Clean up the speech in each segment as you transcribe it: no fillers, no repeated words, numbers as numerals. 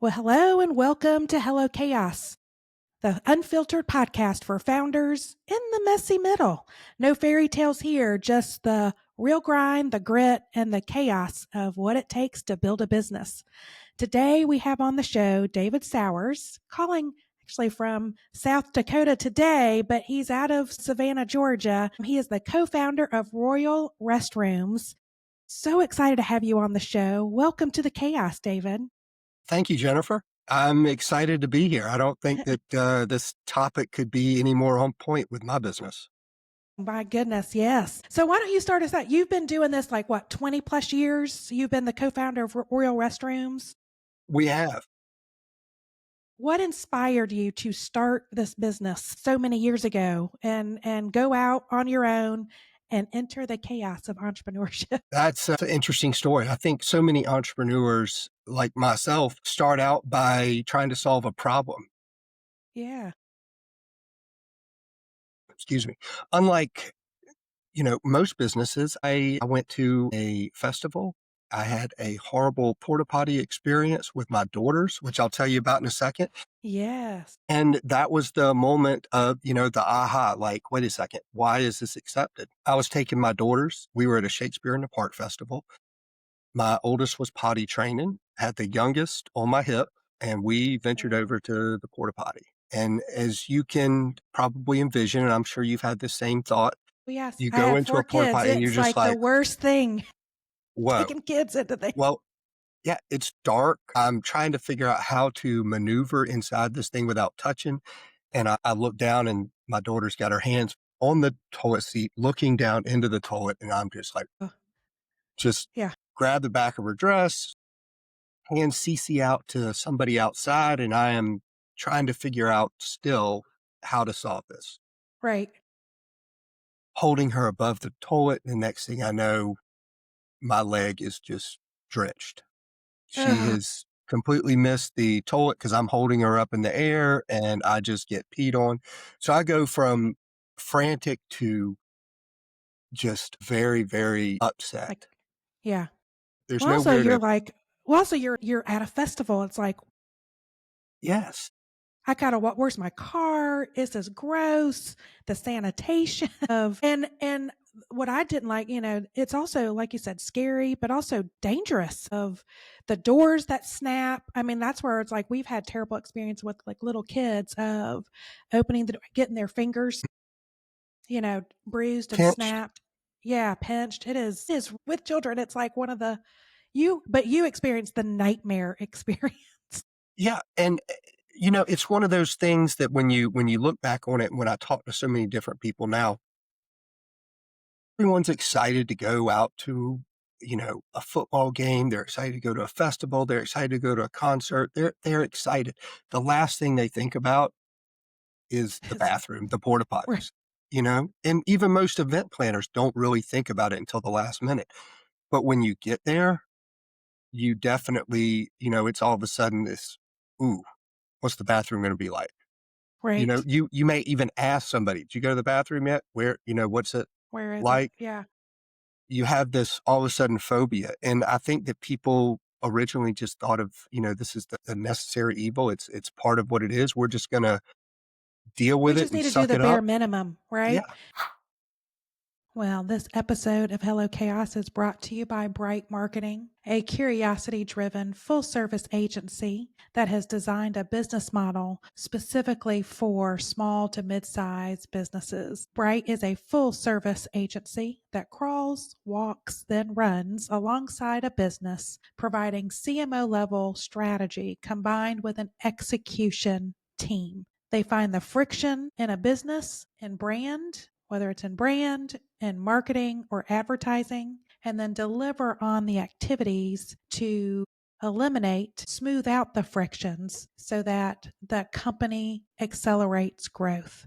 Well, hello and welcome to Hello Chaos, the unfiltered podcast for founders in the messy middle. No fairy tales here, just the real grind, the grit, and the chaos of what it takes to build a business. Today we have on the show David Sauers, calling actually from South Dakota today, but he's out of Savannah, Georgia. He is the co-founder of Royal Restrooms. So excited to have you on the show. Welcome to the chaos, David. Thank you, Jennifer. I'm excited to be here. I don't think that this topic could be any more on point with my business. My goodness, yes. So why don't you start us out? You've been doing this like what, 20 plus years? You've been the co-founder of Royal Restrooms. We have. What inspired you to start this business so many years ago and go out on your own and enter the chaos of entrepreneurship? That's an interesting story. I think so many entrepreneurs like myself start out by trying to solve a problem. Yeah. Excuse me. Unlike, most businesses, I went to a festival. I had a horrible porta potty experience with my daughters, which I'll tell you about in a second. Yes. And that was the moment of, the aha, like, wait a second, why is this accepted? I was taking my daughters. We were at a Shakespeare in the Park festival. My oldest was potty training, had the youngest on my hip, and we ventured over to the porta potty. And as you can probably envision, and I'm sure you've had the same thought, Yes. you I go have into a 4 porta kids. potty and you're It's just like the like, worst thing, whoa. taking kids into the. Well, yeah, it's dark. I'm trying to figure out how to maneuver inside this thing without touching. And I look down and my daughter's got her hands on the toilet seat, looking down into the toilet. And I'm just like, Oh, just yeah. grab the back of her dress, hand CC out to somebody outside. And I am trying to figure out still how to solve this. Right. Holding her above the toilet. And the next thing I know, my leg is just drenched. She Ugh. has completely missed the toilet because I'm holding her up in the air and I just get peed on. So I go from frantic to just very, very Like, upset. yeah. There's Well, also nowhere you're to, like, well, also you're at a festival. It's like, yes, I gotta where's my car? This is gross. The sanitation of and what I didn't like, it's also like you said, scary, but also dangerous of the doors that snap. I mean, that's where it's like we've had terrible experience with like little kids of opening the door, getting their fingers, bruised and pinched. snapped. Yeah, pinched. It is with children, it's like one of the you experienced the nightmare experience. Yeah. And, it's one of those things that when you look back on it, when I talk to so many different people now, everyone's excited to go out to, a football game. They're excited to go to a festival. They're excited to go to a concert. They're excited. The last thing they think about is the It's bathroom, the porta right. potties, and even most event planners don't really think about it until the last minute. But when you get there, you definitely, it's all of a sudden this, ooh, what's the bathroom going to be like? Right. You may even ask somebody, did you go to the bathroom yet? Where, what's it Where is it? like? Yeah. You have this all of a sudden phobia. And I think that people originally just thought of, this is the necessary evil. It's part of what it is. We're just going to deal We with it just and need to do suck the it bare up. minimum, Yeah. right? Well, this episode of Hello Chaos is brought to you by Bright Marketing, a curiosity driven full service agency that has designed a business model specifically for small to mid sized businesses. Bright is a full service agency that crawls, walks, then runs alongside a business, providing CMO level strategy combined with an execution team. They find the friction in a business and brand, whether it's in brand, in marketing, or advertising, and then deliver on the activities to eliminate, smooth out the frictions so that the company accelerates growth.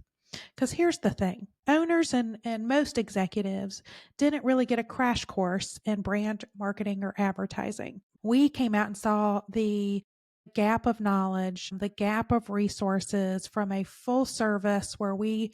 Because here's the thing, owners and most executives didn't really get a crash course in brand marketing or advertising. We came out and saw the gap of knowledge, the gap of resources from a full service where we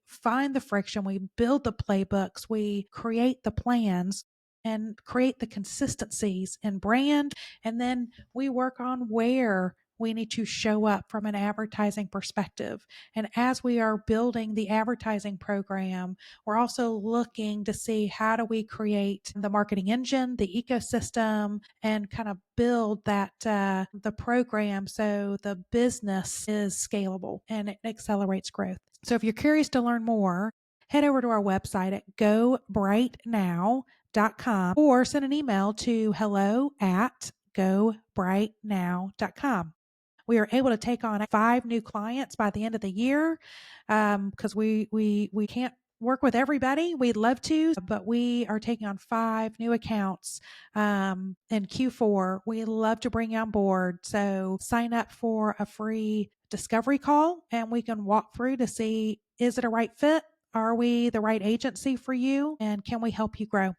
find the friction, we build the playbooks, we create the plans, and create the consistencies in brand. And then we work on where we need to show up from an advertising perspective. And as we are building the advertising program, we're also looking to see how do we create the marketing engine, the ecosystem, and kind of build that the program so the business is scalable and it accelerates growth. So if you're curious to learn more, head over to our website at gobrightnow.com or send an email to hello@gobrightnow.com. We are able to take on 5 new clients by the end of the year, because we can't work with everybody. We'd love to, but we are taking on 5 new accounts in Q4. We love to bring you on board. So sign up for a free discovery call and we can walk through to see, is it a right fit? Are we the right agency for you? And can we help you grow?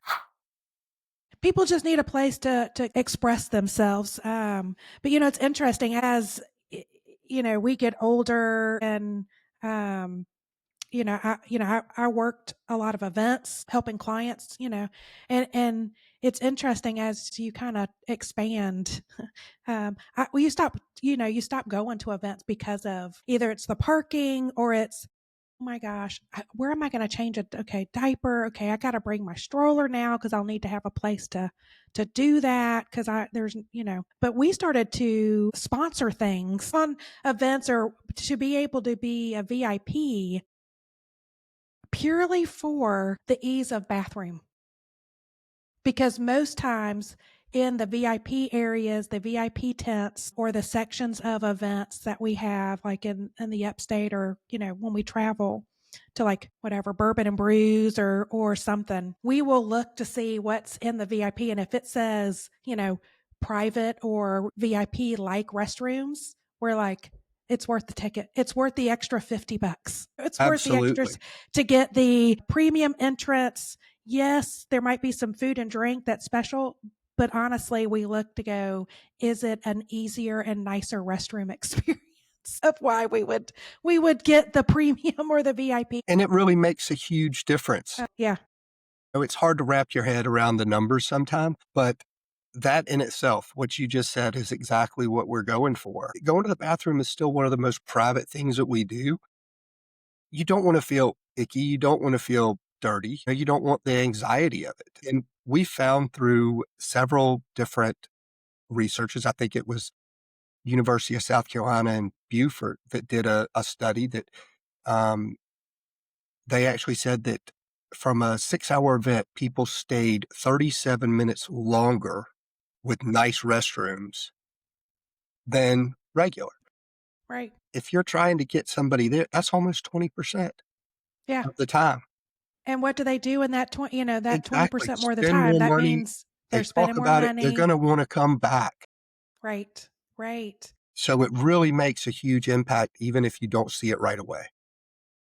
People just need a place to express themselves. But it's interesting as we get older and I worked a lot of events helping clients, and it's interesting as you kind of expand. Well, you stop going to events because of either it's the parking or it's, oh my gosh, where am I going to change a diaper? Okay, I got to bring my stroller now because I'll need to have a place to do that because But we started to sponsor things on events or to be able to be a VIP purely for the ease of bathroom. Because most times in the VIP areas, the VIP tents, or the sections of events that we have, like in the upstate, or, when we travel to like whatever bourbon and brews or something, we will look to see what's in the VIP. And if it says, private or VIP like restrooms, we're like, it's worth the ticket. It's worth the extra $50. It's worth the extras Absolutely. to get the premium entrance. Yes, there might be some food and drink that's special, but honestly, we look to go, is it an easier and nicer restroom experience of why we would get the premium or the VIP? And it really makes a huge difference. Yeah, It's hard to wrap your head around the numbers sometimes, but that in itself, what you just said, is exactly what we're going for. Going to the bathroom is still one of the most private things that we do. You don't want to feel icky. You don't want to feel dirty. You don't want the anxiety of it. And we found through several different researchers, I think it was University of South Carolina and Beaufort, that did a study that um, they actually said that from a 6-hour event, people stayed 37 minutes longer with nice restrooms than regular. right. If you're trying to get somebody there, that's almost 20% Yeah. of the time. And what do they do in that that Exactly. 20% more of the Spend time? more That money. means They they're talk spending more about it. They're money. going to want to come back. Right. Right. So it really makes a huge impact, even if you don't see it right away.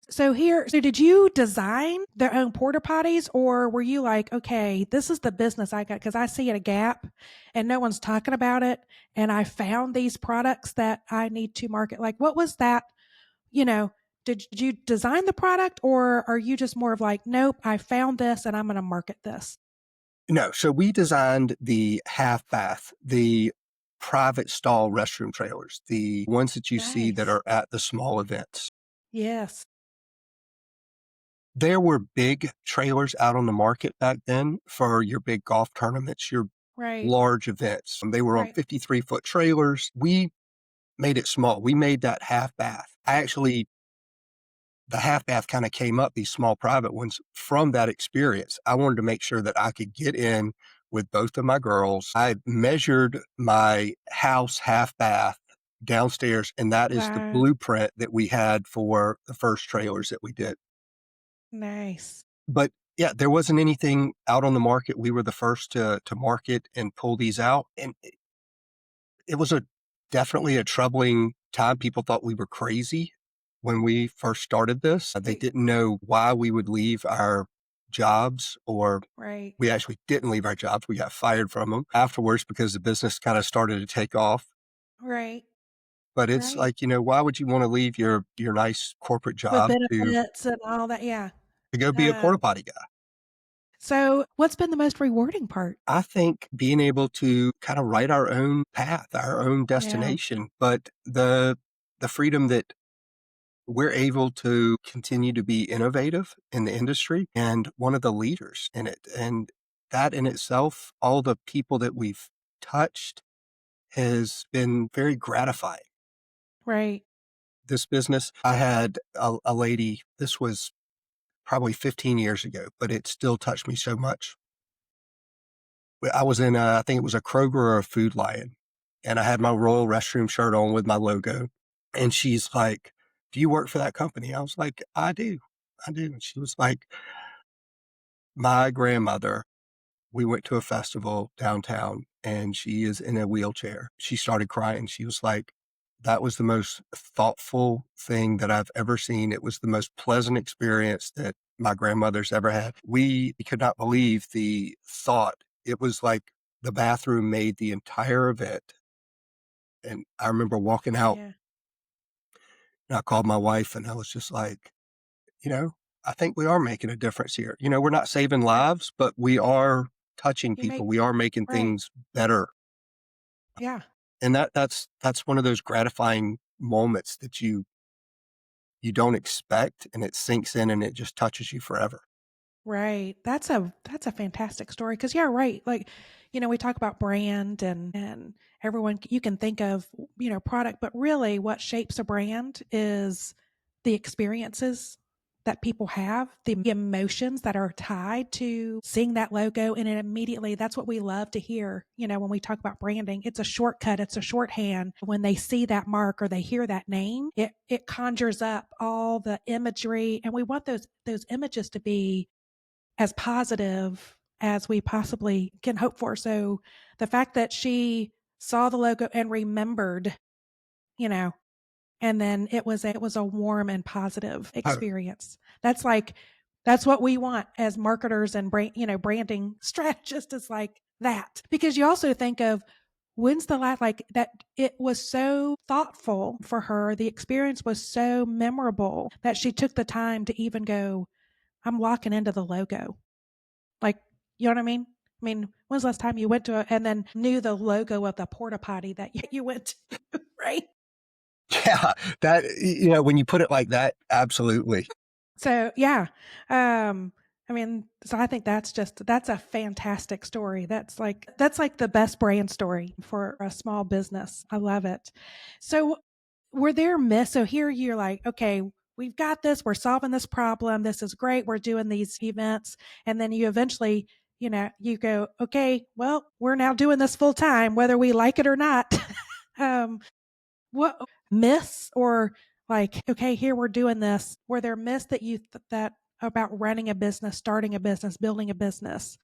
So did you design their own porta potties, or were you like, okay, this is the business I got because I see it a gap and no one's talking about it. And I found these products that I need to market. Like, what was that? You know, did you design the product, or are you just more of like, nope, I found this and I'm going to market this? No, so we designed the half bath, the private stall restroom trailers, the ones that you see that Nice. are at the small events. Yes. There were big trailers out on the market back then for your big golf tournaments, your Right. large events. They were on Right. 53-foot trailers. We made it small. We made that half bath. The half bath kind of came up, these small private ones, from that experience. I wanted to make sure that I could get in with both of my girls. I measured my house half bath downstairs, and that is the Wow. blueprint that we had for the first trailers that we did. Nice. But yeah, there wasn't anything out on the market. We were the first to market and pull these out. And it was definitely a troubling time. People thought we were crazy when we first started this. They Y- didn't know why we would leave our jobs, or Right. we actually didn't leave our jobs. We got fired from them afterwards because the business kind of started to take off. Right. But it's Right. like, why would you want to leave your nice corporate With job to benefits and all that. Yeah. go be a porta Um, potty guy? So, what's been the most rewarding part? I think being able to kind of write our own path, our own Yeah, destination, but the freedom that we're able to continue to be innovative in the industry and one of the leaders in it. And that in itself, all the people that we've touched has been very gratifying. right. This business, I had a lady, this was probably 15 years ago, but it still touched me so much. I was in, I think it was a Kroger or a Food Lion, and I had my Royal Restroom shirt on with my logo. And she's like, "Do you work for that company?" I was like, "I do. I do." And she was like, "My grandmother, we went to a festival downtown and she is in a wheelchair." She started crying. She was like, "That was the most thoughtful thing that I've ever seen. It was the most pleasant experience that my grandmother's ever had." We could not believe the thought. It was like the bathroom made the entire event. And I remember walking out Yeah. and I called my wife and I was just like, you know, I think we are making a difference here. We're not saving Right. lives, but we are touching You people. make We are making right. things better. Yeah. And that's one of those gratifying moments that you don't expect and it sinks in and it just touches you forever. Right. That's a fantastic story because yeah, right. Like, we talk about brand and everyone you can think of, product, but really what shapes a brand is the experiences that people have, the emotions that are tied to seeing that logo and it immediately that's what we love to hear, when we talk about branding. It's a shortcut, it's a shorthand. When they see that mark or they hear that name, it conjures up all the imagery and we want those images to be as positive as we possibly can hope for. So the fact that she saw the logo and remembered, you know, and then it was a warm and positive Oh, experience. That's what we want as marketers and branding strategists is like that. Because you also think of when's the last like that it was so thoughtful for her. The experience was so memorable that she took the time to even go, I'm locking into the logo. Like, you know what I mean? I mean, when's the last time you went to and then knew the logo of the porta potty that you went to, right? yeah, when you put it like that, absolutely. So, yeah. Um, I mean, so I think that's a fantastic story. That's like the best brand story for a small business. I love it. So, were there myths? So here you're like, okay, we've got this. We're solving this problem. This is great. We're doing these events, and then you eventually, you go, okay, well, we're now doing this full time, whether we like it or not. um, what myths or like, okay, here we're doing this. Were there myths that that about running a business, starting a business, building a business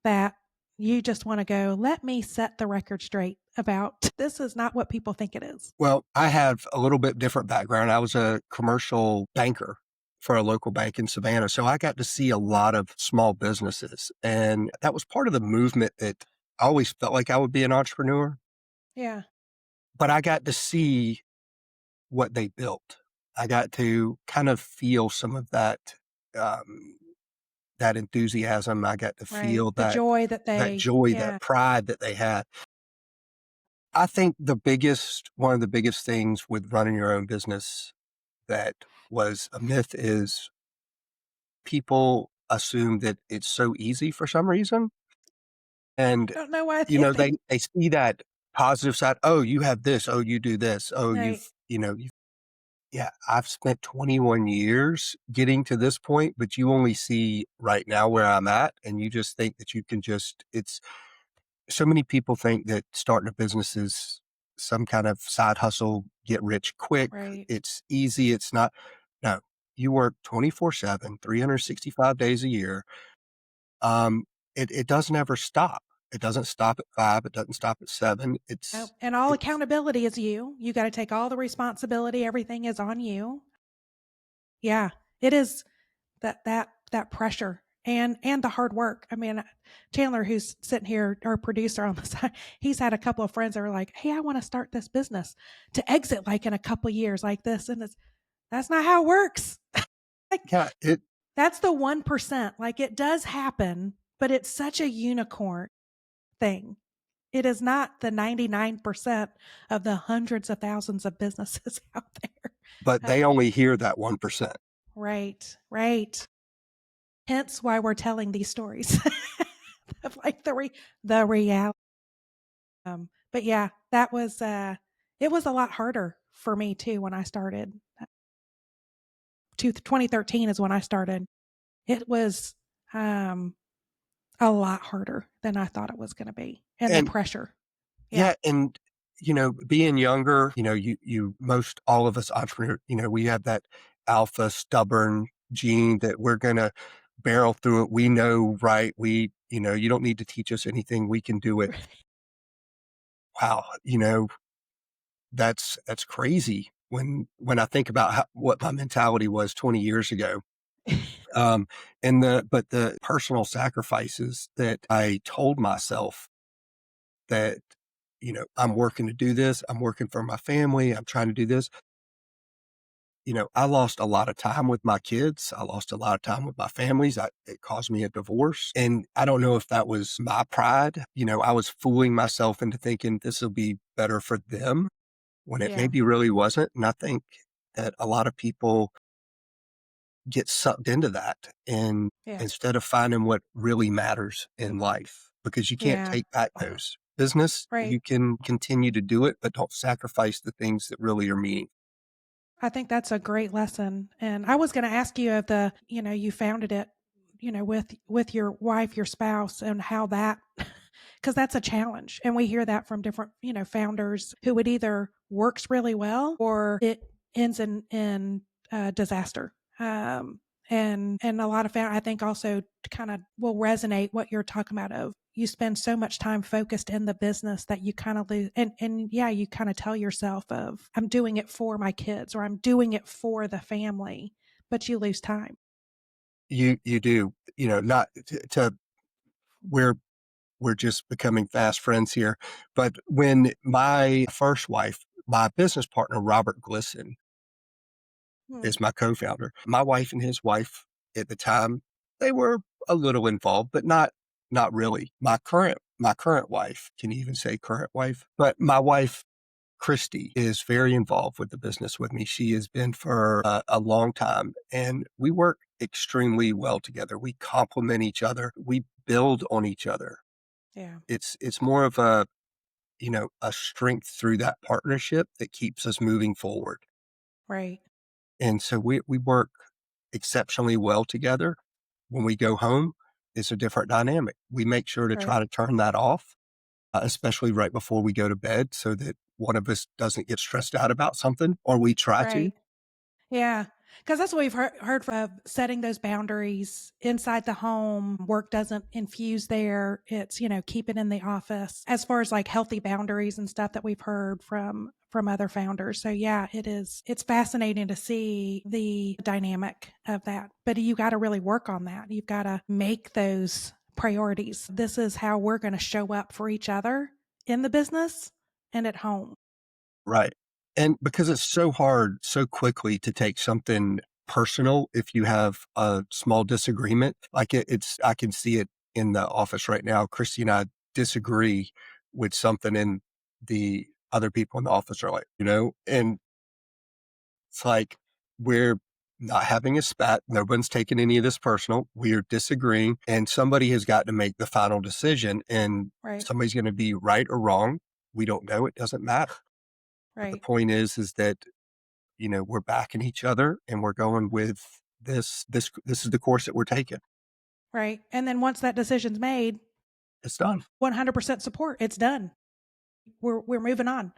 that you just want to go, let me set the record straight about this is not what people think it is. Well, I have a little bit different background. I was a commercial banker for a local bank in Savannah. So I got to see a lot of small businesses. And that was part of the movement that I always felt like I would be an entrepreneur, Yeah. but I got to see what they built. I got to kind of feel some of um, that enthusiasm. I got to Right. feel The that joy that that they joy, yeah. that pride that they had. I think one of the biggest things with running your own business that was a myth is people assume that it's so easy for some reason. And, Don't know why they think they see that positive side. Oh, you have this. Oh, you do this. Oh, right. yeah, I've spent 21 years getting to this point, but you only see right now where I'm at. And you just think that you can it's so many people think that starting a business is some kind of side hustle, get rich quick. Right. It's easy. It's not. No, you work 24/7, 365 days a year. Um, it doesn't ever stop. It doesn't stop at 5. It doesn't stop at 7. Oh, and all It's accountability is you. You got to take all the responsibility. Everything is on you. Yeah. It is that pressure and the hard work. I mean, Chandler, who's sitting here, our producer on the side, he's had a couple of friends that are like, "Hey, I want to start this business to exit like in a couple of years like this," and that's not how it works. Like, yeah, That's the 1%. Like, it does happen, but it's such a unicorn thing. It is not the 99% of the hundreds of thousands of businesses out there. but Uh, they only hear that 1%. right, right. Hence why we're telling these stories of like the reality. But yeah, that was it was a lot harder for me too when I started. 2013 is when I started. It was um, a lot harder than I thought it was going to be, and the And pressure. Yeah, yeah, and being younger, most all of us entrepreneurs, we have that alpha stubborn gene that we're gonna barrel through it. We know, right? You don't need to teach us anything. We can do it. Wow, that's crazy when I think about what my mentality was 20 years ago. Um, but the personal sacrifices that I told myself that, I'm working to do this. I'm working for my family. I'm trying to do this. I lost a lot of time with my kids. I lost a lot of time with my families. It caused me a divorce. And I don't know if that was my pride. I was fooling myself into thinking this will be better for them when it yeah, maybe really wasn't. And I think that a lot of people get sucked into that and yeah, instead of finding what really matters in life, because you can't yeah. take back those. Business, Right. you can continue to do it, but don't sacrifice the things that really are meaningful. I think that's a great lesson. And I was going to ask you if you founded it, with your wife, your spouse, and how that, because that's a challenge. And we hear that from different, founders who it either works really well or it ends in disaster. And a lot of I think also kind of will resonate what you're talking about of you spend so much time focused in the business that you kind of lose and yeah, you kind of tell yourself of I'm doing it for my kids or I'm doing it for the family, but you lose time. You do, not to we're we're just becoming fast friends here. But when my first wife, my business partner, Robert Glisson, Hmm. is my co-founder. My wife and his wife at the time, they were a little involved, but not really. My current wife, can you even say current wife? But my wife, Christy, is very involved with the business with me. She has been for a long time, and we work extremely well together. We complement each other. We build on each other. Yeah. It's more of a strength through that partnership that keeps us moving forward. Right. And so we work exceptionally well together. When we go home, it's a different dynamic. We make sure to Right. try to turn that off, especially right before we go to bed so that one of us doesn't get stressed out about something, or we try to. Right. Yeah, because that's what we've heard of setting those boundaries inside the home. Work doesn't infuse there. It's, keep it in the office as far as like healthy boundaries and stuff that we've heard from other founders. So yeah, it's fascinating to see the dynamic of that. But you got to really work on that. You've got to make those priorities. This is how we're going to show up for each other in the business and at home. Right. And because it's so hard so quickly to take something personal if you have a small disagreement, like I can see it in the office right now. Christy and I disagree with something, and the other people in the office are like, and it's like we're not having a spat. No one's taking any of this personal. We're disagreeing, and somebody has got to make the final decision, and Right. somebody's going to be right or wrong. We don't know. It doesn't matter. But the Right. point is that, we're backing each other and we're going with this is the course that we're taking. Right. And then once that decision's made, It's done. 100% support. It's done. We're moving on.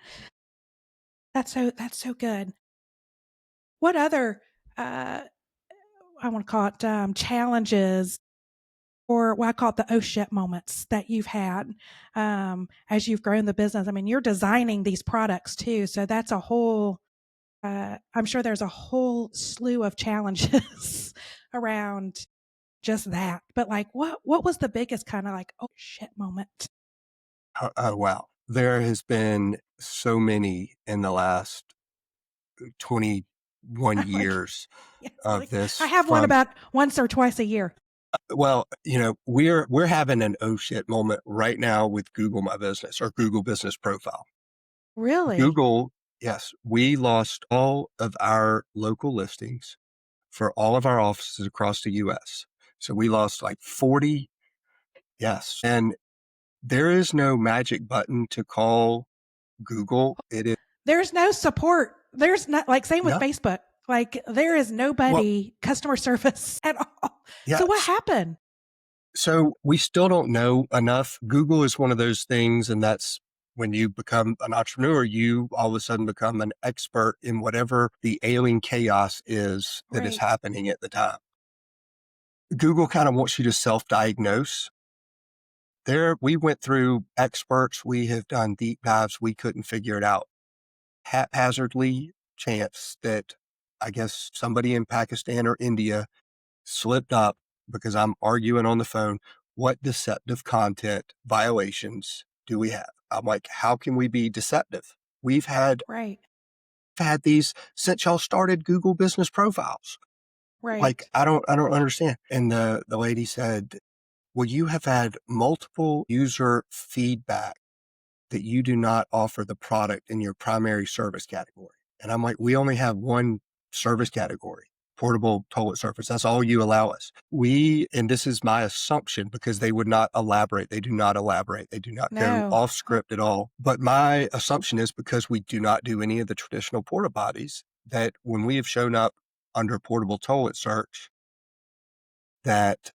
That's so good. What other uh I want to call it challenges or what I call it the oh shit moments that you've had as you've grown the business. I mean, you're designing these products too, so that's a whole I'm sure there's a whole slew of challenges around just that. But like what was the biggest kind of like oh shit moment? Oh, wow. There has been so many in the last 20. 1 Like, years yeah, of like I this have one from about once or twice a year. well, we're having an oh shit moment right now with Google My Business or Google Business Profile. Really? Google, yes, we lost all of our local listings for all of our offices across the US. So we lost like 40. Yes. And there is no magic button to call Google. It is There's no support. There's not, like, same with no. Facebook. Like, there is Well, nobody customer service at all. So what yes. happened? So we still don't know enough. Google is one of those things, and that's when you become an entrepreneur, you all of a sudden become an expert in whatever the ailing chaos is that is Right. happening at the time. Google kind of wants you to self-diagnose. There, we went through experts. We have done deep dives. We couldn't figure it out. Haphazardly chance that I guess somebody in Pakistan or India slipped up because I'm arguing on the phone. What deceptive content violations do we have? I'm like, how can we be deceptive? We've Right. had these since y'all started Google business profiles. Like, Right. I don't understand. And the lady said, well, you have had multiple user feedback that you do not offer the product in your primary service category. And I'm like, we only have one service category, portable toilet service. That's all you allow us. And this is my assumption because they would not elaborate. They do not elaborate. They do not go No. off script at all. But my assumption is because we do not do any of the traditional porta potties, that when we have shown up under portable toilet search, that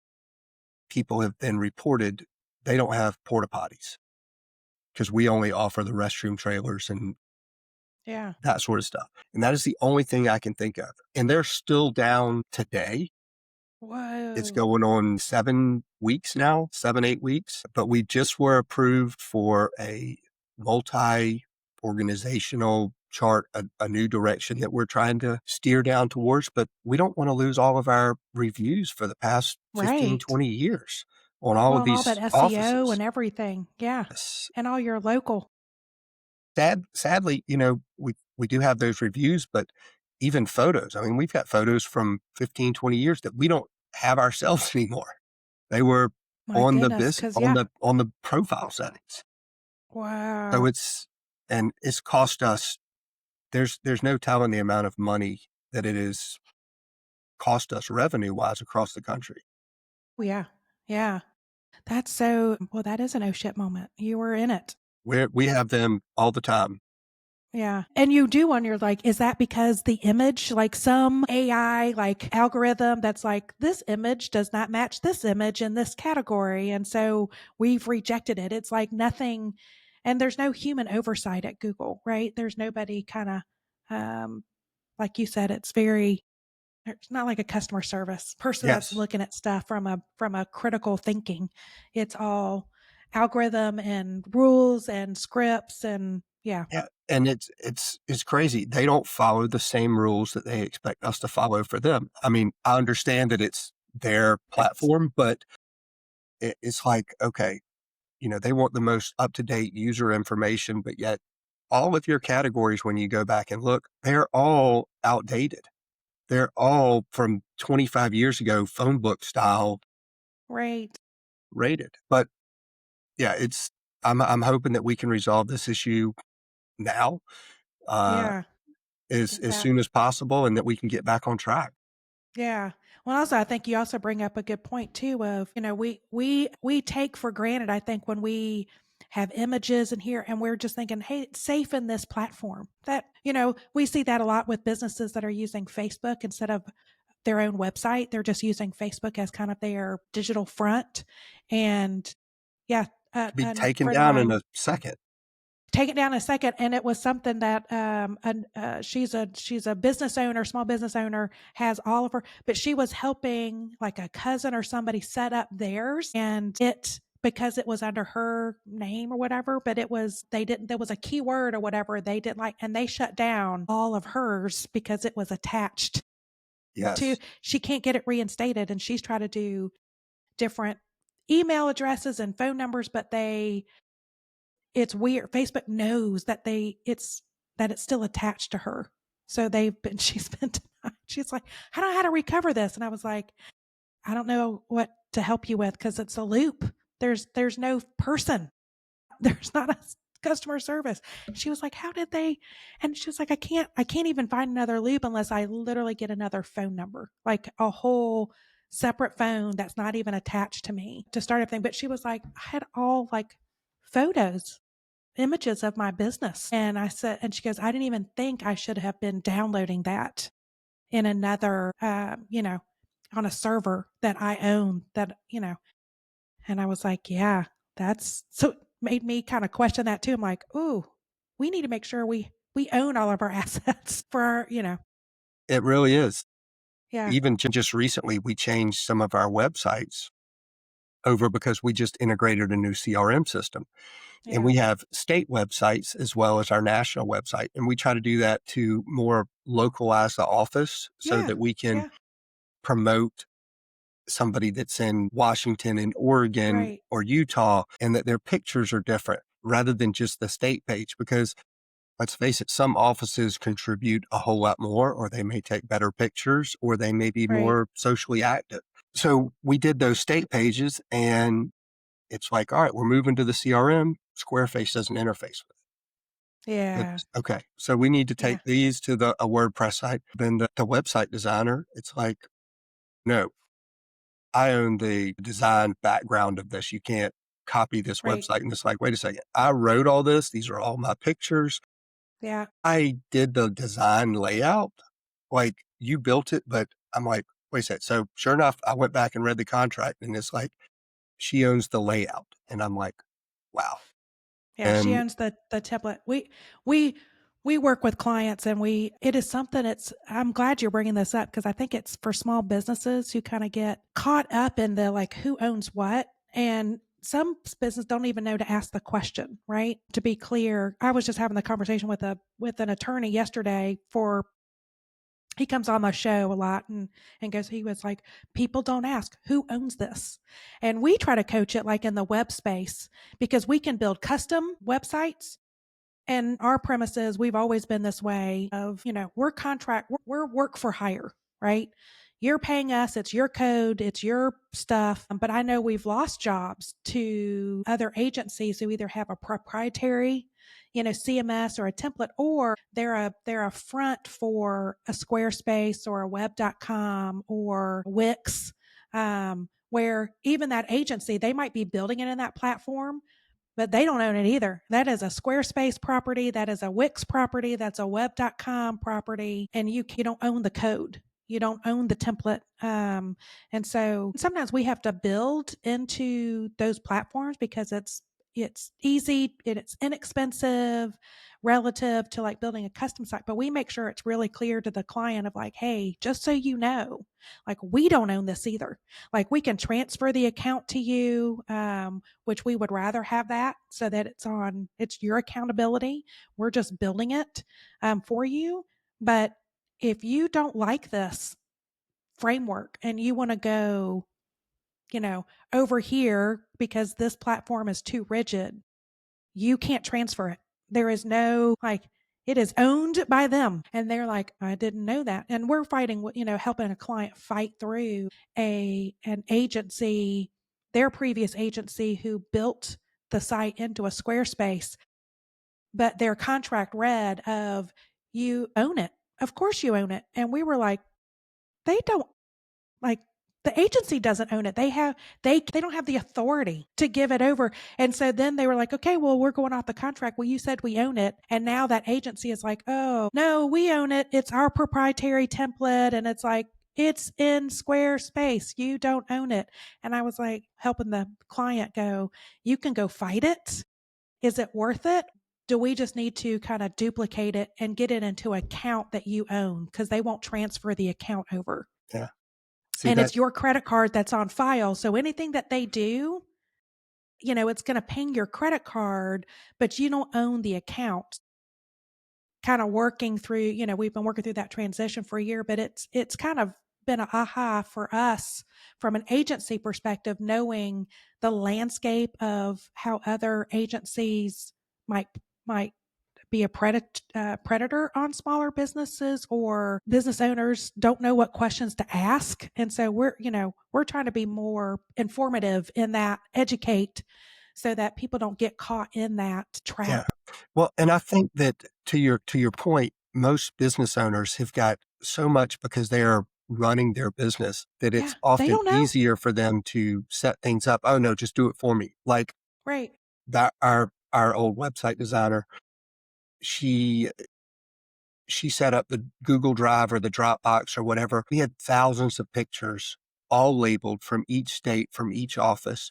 people have been reported they don't have porta potties because we only offer the restroom trailers and Yeah. that sort of stuff. And that is the only thing I can think of. And they're still down today. It's Whoa. going on 7 weeks now, 7, 8 weeks. But we just were approved for a multi organizational chart, a new direction that we're trying to steer down towards. But we don't want to lose all of our reviews for the past 15, Right. 20 years on all Well, of and all that these SEO offices. and everything. Yeah. Yes. And all your local. Sadly, we do have those reviews, but even photos. I mean, we've got photos from 15, 20 years that we don't have ourselves anymore. They were My on the goodness. bis Cause yeah. on the profile settings. So Wow. it's cost us. There's no telling the amount of money that it is cost us revenue wise across the country. Yeah. Yeah. That's so, well, that is an oh shit moment. You were in it. We have them all the time. Yeah. And you do wonder, like, is that because the image, like some AI, like algorithm that's like, this image does not match this image in this category. And so we've rejected it. It's like nothing, and there's no human oversight at Google, right? There's nobody kind of, um, like you said, it's not like a customer service person that's Yes. looking at stuff from a critical thinking. It's all algorithm and rules and scripts and yeah. Yeah, and it's crazy. They don't follow the same rules that they expect us to follow for them. I mean, I understand that it's their Right. platform, but it's like, okay, they want the most up-to-date user information, but yet all of your categories, when you go back and look, they're all outdated. They're all from 25 years ago, phone book style Right. rated. But yeah, I'm hoping that we can resolve this issue now. Uh, Yeah. as That soon as possible and that we can get back on track. yeah. Well, also, I think you also bring up a good point too of, we take for granted, I think, when we have images in here and we're just thinking, hey, it's safe in this platform. That, we see that a lot with businesses that are using Facebook instead of their own website. They're just using Facebook as kind of their digital front. And yeah, Could be a taken friend of down in mine a second. take it down a second, and it was something that she's a business owner, small business owner, has all of her, but she was helping like a cousin or somebody set up theirs, and it, because it was under her name or whatever, but it was, they didn't, there was a keyword or whatever they didn't like, and they shut down all of hers because it was attached to, Yes. she can't get it reinstated, and she's trying to do different email addresses and phone numbers, but it's weird. Facebook knows that it's still attached to her. So she's been denied. She's like, I don't know how to recover this. And I was like, I don't know what to help you with because it's a loop. There's no person. There's not a customer service. She was like, how did they? And she was like, I can't even find another loop unless I literally get another phone number, like a whole separate phone that's not even attached to me to start everything. But she was like, I had all like photos, images of my business. And I said, and she goes, I didn't even think I should have been downloading that in another, on a server that I own and I was like, yeah, that's so it made me kind of question that too. I'm like, ooh, we need to make sure we own all of our assets for our. It really is. Yeah. Even just recently, we changed some of our websites over because we just integrated a new CRM system. And Yeah. we have state websites as well as our national website. And we try to do that to more localize the office so Yeah. that we can Yeah. promote somebody that's in Washington and Oregon Right. or Utah and that their pictures are different rather than just the state page. Because let's face it, some offices contribute a whole lot more, or they may take better pictures, or they may be Right. more socially active. So we did those state pages and it's like, all right, we're moving to the CRM. Squareface doesn't interface with it. Yeah. Okay. So we need to Yeah. take these to a WordPress site. Then the website designer, it's like, no, I own the design background of this. You can't copy this Right. website. And it's like, wait a second. I wrote all this. These are all my pictures. Yeah. I did the design layout. Like you built it, but I'm like, wait a second. So sure enough, I went back and read the contract and it's like, she owns the layout. And I'm like, wow. Yeah. She And owns the template. We we work with clients and it is something I'm glad you're bringing this up because I think it's for small businesses who kind of get caught up in the like who owns what. And some business don't even know to ask the question, right? To be clear, I was just having the conversation with an attorney yesterday for he comes on my show a lot and goes, he was like, people don't ask who owns this. And we try to coach it like in the web space because we can build custom websites and our premises, we've always been this way of, we're work for hire, right? You're paying us, it's your code, it's your stuff. But I know we've lost jobs to other agencies who either have a proprietary, CMS or a template, or they're a front for a Squarespace or a web.com or Wix, where even that agency, they might be building it in that platform, but they don't own it either. That is a Squarespace property. That is a Wix property. That's a web.com property. And you don't own the code. You don't own the template. And so sometimes we have to build into those platforms because it's easy, it's inexpensive relative to like building a custom site. But we make sure it's really clear to the client of like, hey, just so you know, like we don't own this either. Like we can transfer the account to you, which we would rather have that so that it's your accountability. We're just building it for you. But if you don't like this framework and you want to go, you know, over here because this platform is too rigid, you can't transfer it. There is no like, it is owned by them. And they're like, I didn't know that. And we're fighting, helping a client fight through an agency, their previous agency who built the site into a Squarespace, but their contract read of you own it. Of course you own it. And we were like, they don't like the agency doesn't own it. They don't have the authority to give it over. And so then they were like, okay, well, we're going off the contract. Well, you said we own it. And now that agency is like, oh, no, we own it. It's our proprietary template. And it's like, it's in Squarespace. You don't own it. And I was like, helping the client go, you can go fight it. Is it worth it? Do we just need to kind of duplicate it and get it into an account that you own? Because they won't transfer the account over. yeah, see And that. it's your credit card that's on file. So anything that they do, it's going to ping your credit card, but you don't own the account. Kind of working through, we've been working through that transition for a year, but it's kind of been a aha for us from an agency perspective, knowing the landscape of how other agencies might be a predator on smaller businesses, or business owners don't know what questions to ask. And so we're trying to be more informative in that, educate, so that people don't get caught in that Yeah. trap. Well, and I think that to your point, most business owners have got so much because they are running their business that Yeah, it's they often don't know. easier for them to set things up. Oh no, just do it for me. Like Right. that our old website designer, she she set up the Google Drive or the Dropbox or whatever. We had thousands of pictures all labeled from each state, from each office.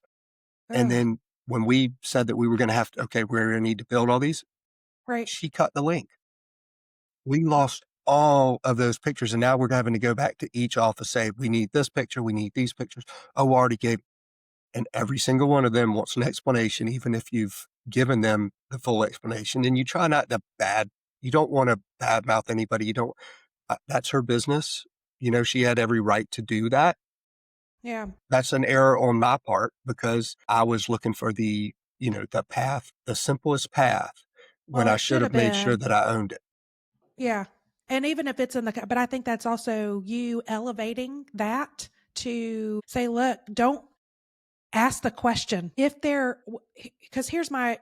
And Ugh. then when we said that we were going to have to, okay, we're going to need to build all these, Right. she cut the link. We lost all of those pictures. And now we're having to go back to each office, say, we need this picture, we need these pictures. Oh, we already gave, and every single one of them wants an explanation, even if you've given them the full explanation. And you try not to you don't want to badmouth anybody. You don't, that's her business. She had every right to do that. Yeah. That's an error on my part because I was looking for the path, the simplest path when Well, I it should should have have made sure been. that I owned it. Yeah. And even if it's in but I think that's also you elevating that to say, look, don't ask the question. If they're, because here's my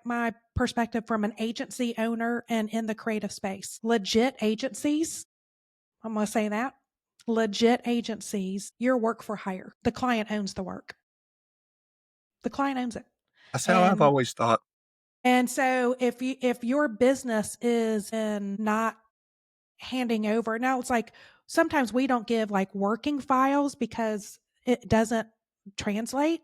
perspective from an agency owner and in the creative space. Legit agencies, I'm going to say that. Legit agencies, your work for hire. The client owns the work. The client owns it. That's how I've And always thought. so if your business is in not handing over. Now it's like sometimes we don't give like working files because it doesn't translate.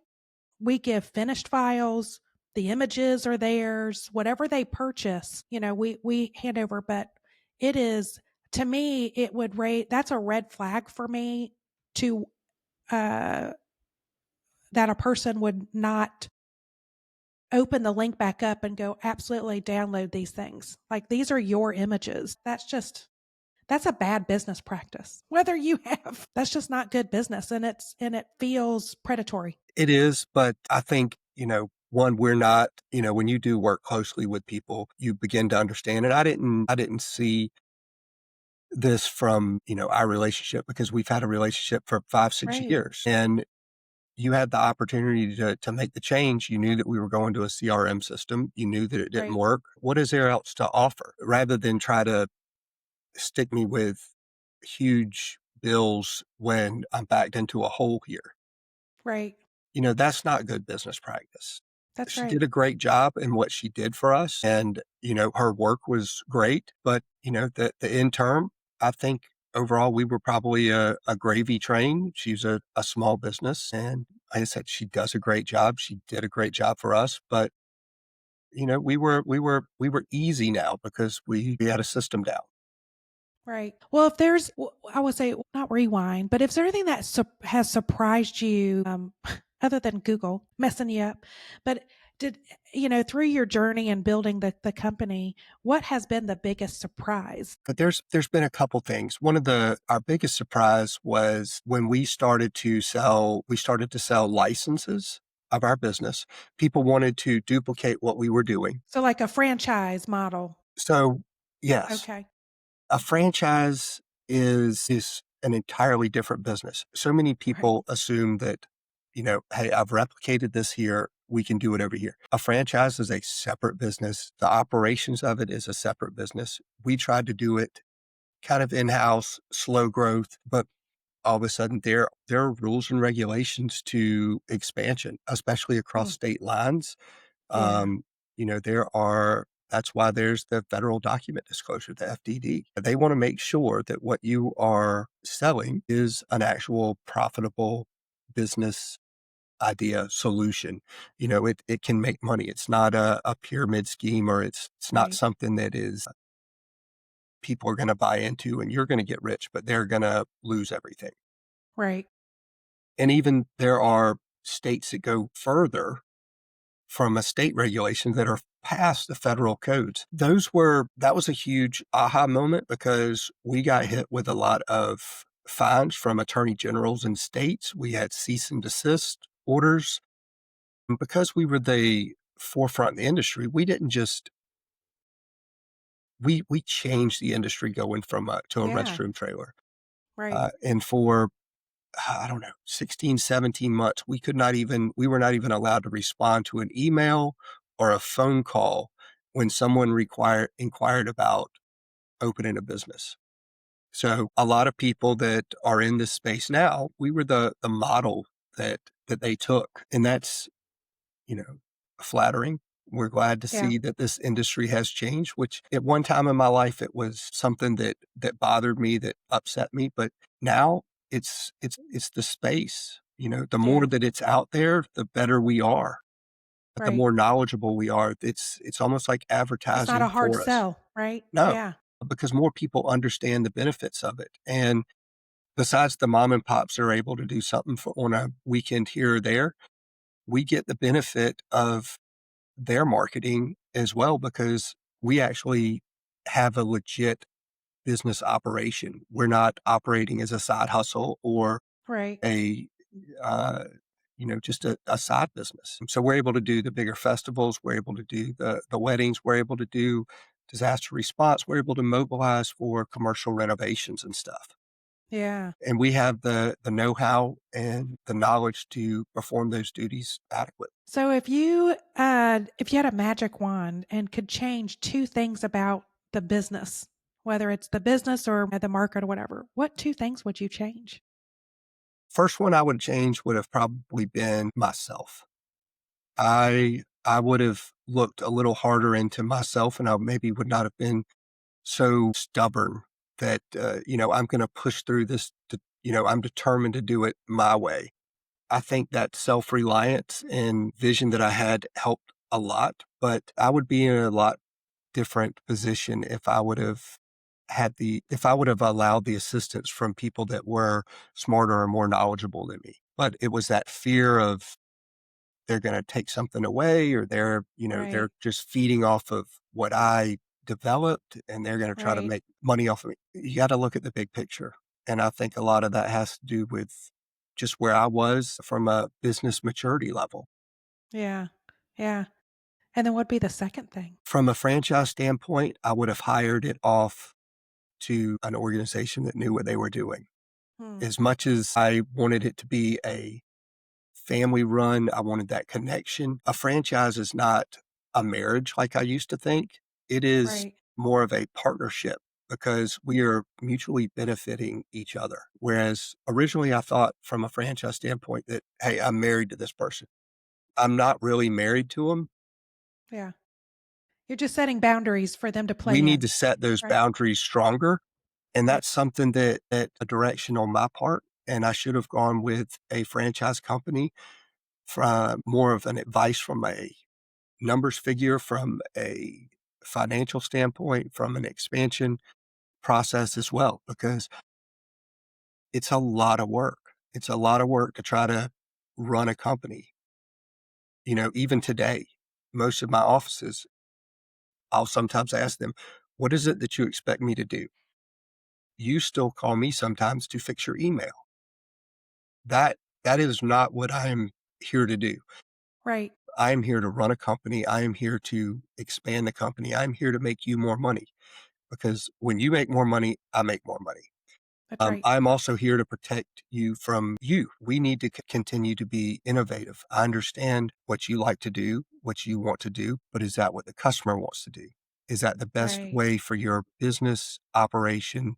We give finished files. The images are theirs. Whatever they purchase, we hand over. But it is, to me, it would rate, that's a red flag for me, to uh that a person would not open the link back up and go, absolutely download these things. Like, these are your images. That's a bad business practice. Whether you have, that's just not good business, and it feels predatory. It is, but I think, one, we're not, when you do work closely with people, you begin to understand. And I didn't see this from, our relationship because we've had a relationship for 5, 6 Right. years. And you had the opportunity to make the change. You knew that we were going to a CRM system. You knew that it didn't Right. work. What is there else to offer rather than try to stick me with huge bills when I'm backed into a hole here? Right. That's not good business practice. That's She right. did a great job in what she did for us. And, her work was great. But, the end term, I think overall we were probably a gravy train. She's a small business. And like I said, she does a great job. She did a great job for us. But, we were easy now because we had a system down. Right. Well, if there's, I would say not rewind, but if there's anything that has surprised you, other than Google messing you up, but did, through your journey and building the company, what has been the biggest surprise? But there's been a couple things. One of our biggest surprise was when we started to sell licenses of our business. People wanted to duplicate what we were doing. So, like a franchise model. So, yes, Okay. a franchise is an entirely different business. So many Right. people assume that, hey, I've replicated this here, we can do it over here. A franchise is a separate business. The operations of it is a separate business. We tried to do it kind of in-house, slow growth, but all of a sudden there are rules and regulations to expansion, especially across Hmm. state lines. Yeah. Um, that's why there's the federal document disclosure, the FDD. They want to make sure that what you are selling is an actual profitable business idea solution. It can make money. It's not a pyramid scheme, or it's not Right. something that is people are going to buy into and you're going to get rich, but they're going to lose everything. Right. And even there are states that go further from a state regulation that are past the federal codes. That was a huge aha moment because we got hit with a lot of fines from attorney generals in states. We had cease and desist orders. And because we were the forefront in the industry, we didn't just we changed the industry going from to a Yeah. restroom trailer. Right. And for I don't know, 16, 17 months, we were not even allowed to respond to an email or a phone call when someone inquired about opening a business. So a lot of people that are in this space now, we were the model that they took. And that's, you know, flattering. We're glad to Yeah. see that this industry has changed, which at one time in my life it was something that bothered me, that upset me, but now it's the space. The more Yeah. that it's out there, the better we are. The Right. more knowledgeable we are. It's almost like It's not a advertising hard for us. sell, right? No, Yeah. because more people understand the benefits of it. And besides the mom and pops that are able to do something on a weekend here or there, we get the benefit of their marketing as well because we actually have a legit business operation. We're not operating as a side hustle or Right. a, uh, just a side business. So we're able to do the bigger festivals. We're able to do the weddings. We're able to do disaster response. We're able to mobilize for commercial renovations and stuff. Yeah. And we have the know-how and the knowledge to perform those duties adequately. So if you had a magic wand and could change two things about the business, whether it's the business or the market or whatever, what two things would you change? First one I would change would have probably been myself. I would have looked a little harder into myself, and I maybe would not have been so stubborn that, I'm gonna push through this I'm determined to do it my way. I think that self-reliance and vision that I had helped a lot, but I would be in a lot different position if I would have allowed the assistance from people that were smarter or more knowledgeable than me. But it was that fear of they're gonna take something away or they're Right. just feeding off of what I developed and they're gonna try to Right. make money off of me. You gotta look at the big picture. And I think a lot of that has to do with just where I was from a business maturity level. Yeah. Yeah. And then what'd be the second thing? From a franchise standpoint, I would have hired it off to an organization that knew what they were doing. Hmm. As much as I wanted it to be a family run, I wanted that connection. A franchise is not a marriage like I used to think. It is Right. more of a partnership because we are mutually benefiting each other. Whereas originally I thought from a franchise standpoint that, hey, I'm married to this person. I'm not really married to them. Yeah. You're just setting boundaries for them to We play need to in, set those right? boundaries stronger. And Right. that's something that a direction on my part. And I should have gone with a franchise company from more of an advice from a numbers figure, from a financial standpoint, from an expansion process as well, because it's a lot of work. It's a lot of work to try to run a company. Even today, most of my offices, I'll sometimes ask them, what is it that you expect me to do? You still call me sometimes to fix your email. That is not what I am here to do. Right. I am here to run a company. I am here to expand the company. I'm here to make you more money because when you make more money, I make more money. That's right. I'm also here to protect you from you. We need to continue to be innovative. I understand what you like to do, what you want to do, but is that what the customer wants to do? Is that the best Right. way for your business operation?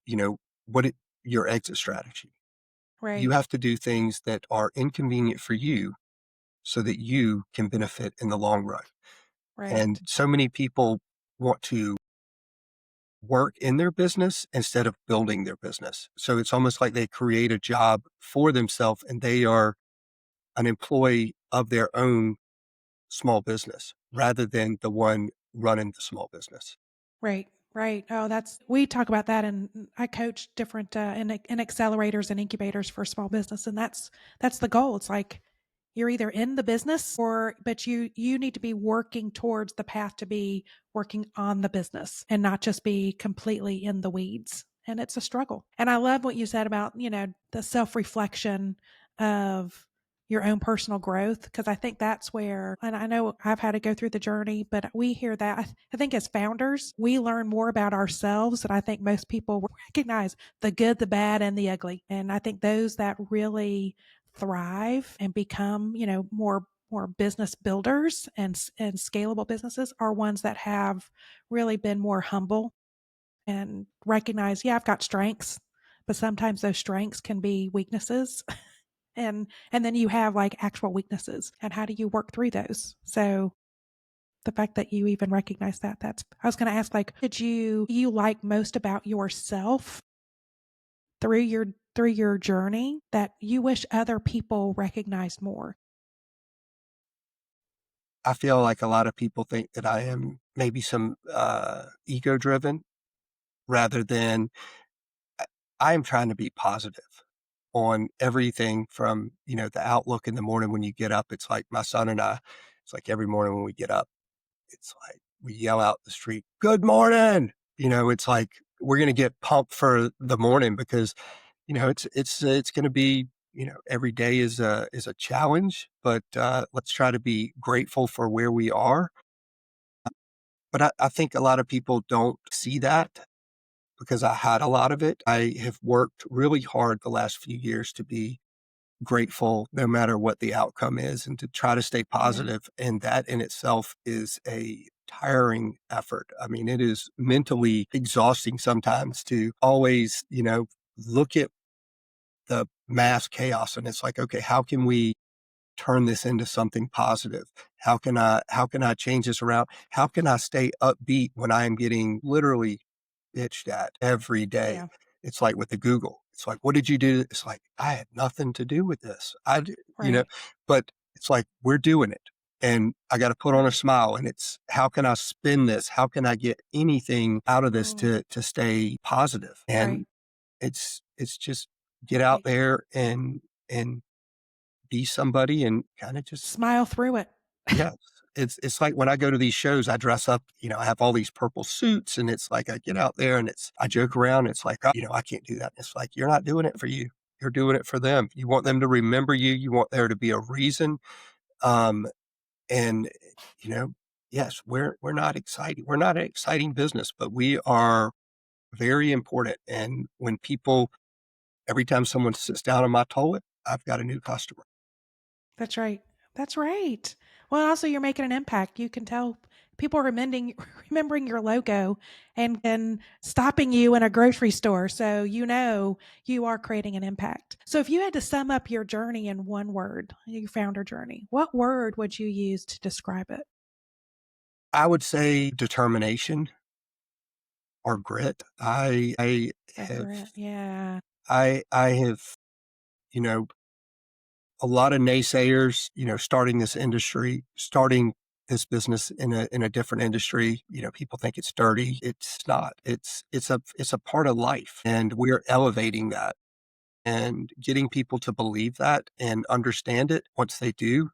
You know, your exit strategy? You Right. have to do things that are inconvenient for you so that you can benefit in the long run. And Right. so many people want to work in their business instead of building their business. So it's almost like they create a job for themselves and they are an employee of their own small business rather than the one running the small business. Right, right. Oh, that's we talk about that, and I coach different in accelerators and incubators for small business, and that's the goal. It's like you're either in the business or but you need to be working towards the path to be working on the business and not just be completely in the weeds. And it's a struggle. And I love what you said about, the self-reflection of your own personal growth, because I think that's where, and I know I've had to go through the journey, but we hear that. I think as founders, we learn more about ourselves, and I think most people recognize the good, the bad, and the ugly. And I think those that really thrive and become, more business builders and scalable businesses are ones that have really been more humble and recognize, yeah, I've got strengths, but sometimes those strengths can be weaknesses. And then you have like actual weaknesses, and how do you work through those? So the fact that you even recognize that, that's, I was going to ask, like, did you like most about yourself through your journey that you wish other people recognized more? I feel like a lot of people think that I am maybe some ego driven rather than I am trying to be positive on everything from, the outlook in the morning when you get up. It's like my son and I, it's like every morning when we get up, it's like we yell out the street, "Good morning." It's like we're going to get pumped for the morning because, it's going to be, every day is a challenge, but let's try to be grateful for where we are. But I think a lot of people don't see that because I had a lot of it. I have worked really hard the last few years to be grateful no matter what the outcome is and to try to stay Yeah. positive, and that in itself is a tiring effort. I mean, it is mentally exhausting sometimes to always, look at the mass chaos and it's like, okay, how can we turn this into something positive? How can I change this around? How can I stay upbeat when I am getting literally bitched at every day? Yeah. It's like with the Google. It's like, what did you do? It's like, I had nothing to do with this. Right. But it's like, we're doing it. And I got to put on a smile. And it's, how can I spin this? How can I get anything out of this Mm, to stay positive? right. And it's just get That's out right. there and be somebody and kind of just Smile through it. yes. It's like when I go to these shows, I dress up, I have all these purple suits and it's like I get out there and I joke around. It's like, "Oh, I can't do that." It's like, you're not doing it for you. You're doing it for them. You want them to remember you. You want there to be a reason. Um, and you know, yes, we're not exciting. We're not an exciting business, but we are very important. And when people, every time someone sits down on my toilet, I've got a new customer. That's right. That's right. Well, also you're making an impact. You can tell people are remembering your logo and stopping you in a grocery store. So you are creating an impact. So if you had to sum up your journey in one word, your founder journey, what word would you use to describe it? I would say determination or grit. I The have grit. Yeah. I have, you know, a lot of naysayers, starting this industry, starting this business in a different industry. People think it's dirty. It's not. It's a part of life, and we're elevating that and getting people to believe that and understand it. Once they do,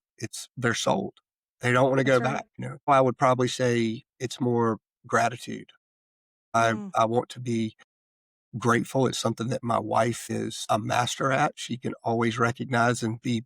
they're sold. They don't want to go That's right. back. I would probably say it's more gratitude. I Mm. I want to be grateful. It's something that my wife is a master at. She can always recognize and be,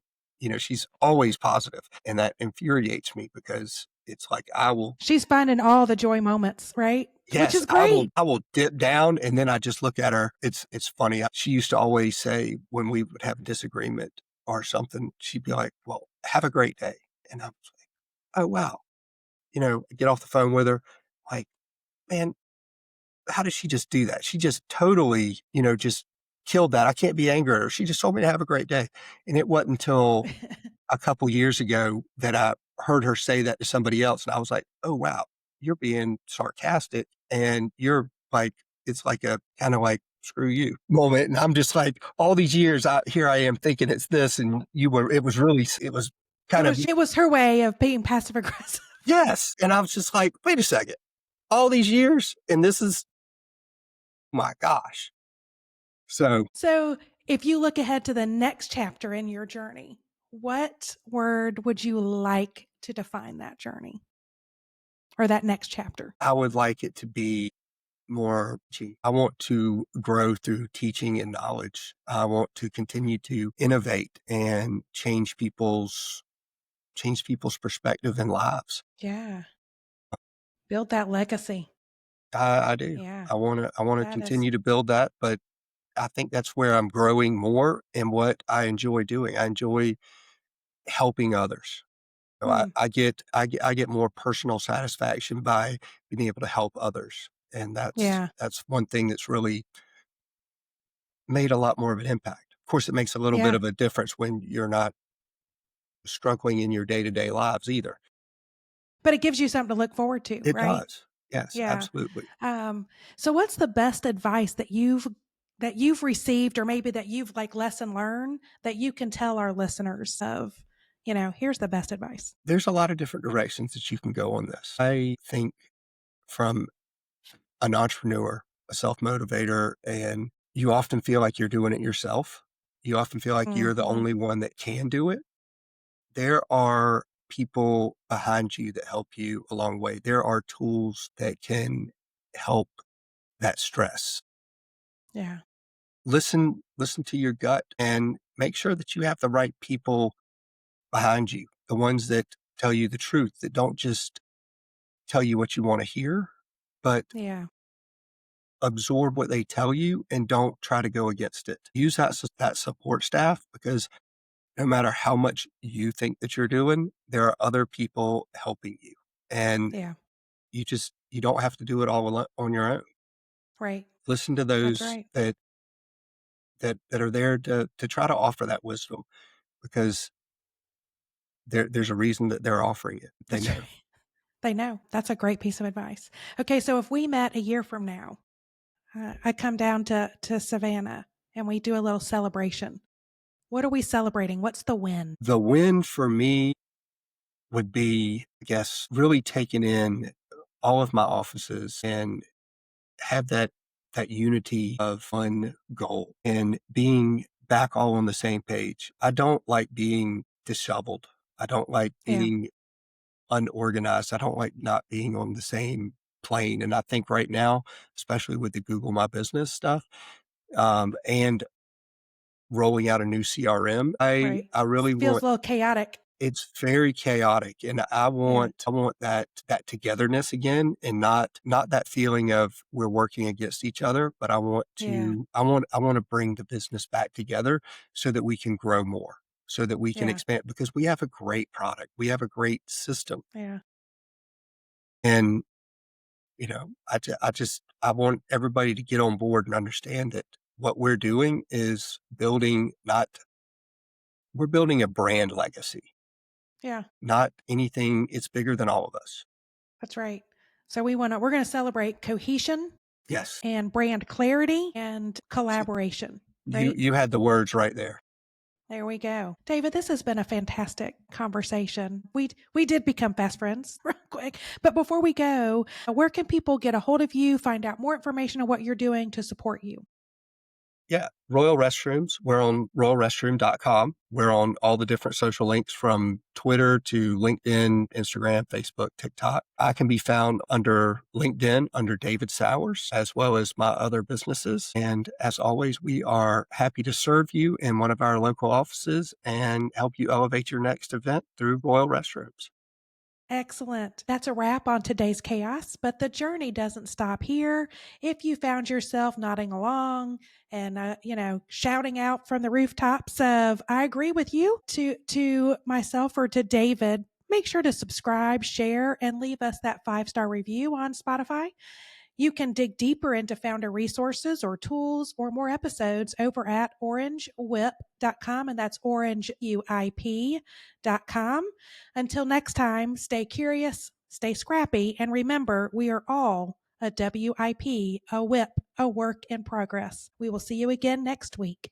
she's always positive, and that infuriates me because it's like I will She's finding all the joy moments, right? Which yes, is I will great. I will dip down and then I just look at her. It's funny. She used to always say when we would have a disagreement or something, she'd be like, "Well, have a great day." And I'm like, "Oh wow." Get off the phone with her, like, "Man, how did she just do that? She just totally, just killed that. I can't be angry at her. She just told me to have a great day." And it wasn't until a couple years ago that I heard her say that to somebody else. And I was like, oh, wow, you're being sarcastic. And you're like, it's like a kind of like, screw you moment. And I'm just like, all these years, here I am thinking it's this. And it was It kind of, was it was her way of being passive aggressive. yes. And I was just like, wait a second, all these years. And this is, my gosh. So So, if you look ahead to the next chapter in your journey, what word would you like to define that journey or that next chapter? I would like it to be more. I want to grow through teaching and knowledge. I want to continue to innovate and change people's perspective and lives. Yeah. Build that legacy. I do. Yeah. I wanna That is continue to build that, but I think that's where I'm growing more and what I enjoy doing. I enjoy helping others. So I mm, I get I get I get more personal satisfaction by being able to help others, and that's yeah. that's one thing that's really made a lot more of an impact. Of course, it makes a little bit Yeah. of a difference when you're not struggling in your day-to-day lives either. But it gives you something to look forward to, It right? does. Yes, Yeah. absolutely. Um, so what's the best advice that you've received or maybe that you've like lesson learned that you can tell our listeners of, here's the best advice? There's a lot of different directions that you can go on this. I think from an entrepreneur, a self-motivator, and you often feel like you're doing it yourself. You often feel like you're the Mhm. only one that can do it. There are people behind you that help you along the way. There are tools that can help that stress. Yeah. Listen to your gut and make sure that you have the right people behind you, the ones that tell you the truth, that don't just tell you what you want to hear, but Yeah. absorb what they tell you and don't try to go against it. Use that support staff because no matter how much you think that you're doing, there are other people helping you. And Yeah. you don't have to do it all on your own. Right. Listen to That's those right. that are there to try to offer that wisdom because there's a reason that they're offering it. They That's know. right. They know. That's a great piece of advice. Okay, so if we met a year from now, I come down to Savannah and we do a little celebration. What are we celebrating? What's the win? The win for me would be, I guess, really taking in all of my offices and have that unity of one goal and being back all on the same page. I don't like being disheveled. I don't like Yeah. being unorganized. I don't like not being on the same plane. And I think right now, especially with the Google My Business stuff, and rolling out a new CRM, Right. I really Feels want. a little chaotic. It's very chaotic, and I Yeah. want that togetherness again, and not that feeling of we're working against each other, but Yeah. I want to bring the business back together so that we can grow more, so that we can Yeah. expand because we have a great product, we have a great system, Yeah. and I want everybody to get on board and understand that what we're doing is building not we're building a brand legacy, Yeah. not anything. It's bigger than all of us. That's right. So we're going to celebrate cohesion Yes. and brand clarity and collaboration, right? You had the words right there. There we go. David, this has been a fantastic conversation. We did become fast friends real quick. But before we go, where can people get a hold of you, find out more information on what you're doing to support you? Yeah, Royal Restrooms, we're on royalrestroom.com. We're on all the different social links from Twitter to LinkedIn, Instagram, Facebook, TikTok. I can be found under LinkedIn under David Sauers, as well as my other businesses. And as always, we are happy to serve you in one of our local offices and help you elevate your next event through Royal Restrooms. Excellent. That's a wrap on today's chaos, but the journey doesn't stop here. If you found yourself nodding along and shouting out from the rooftops of "I agree with you" to myself or to David, make sure to subscribe, share, and leave us that 5-star review on Spotify. You can dig deeper into founder resources or tools or more episodes over at orangewhip.com, and that's orangeuip.com. Until next time, stay curious, stay scrappy, and remember, we are all a WIP, a whip, a work in progress. We will see you again next week.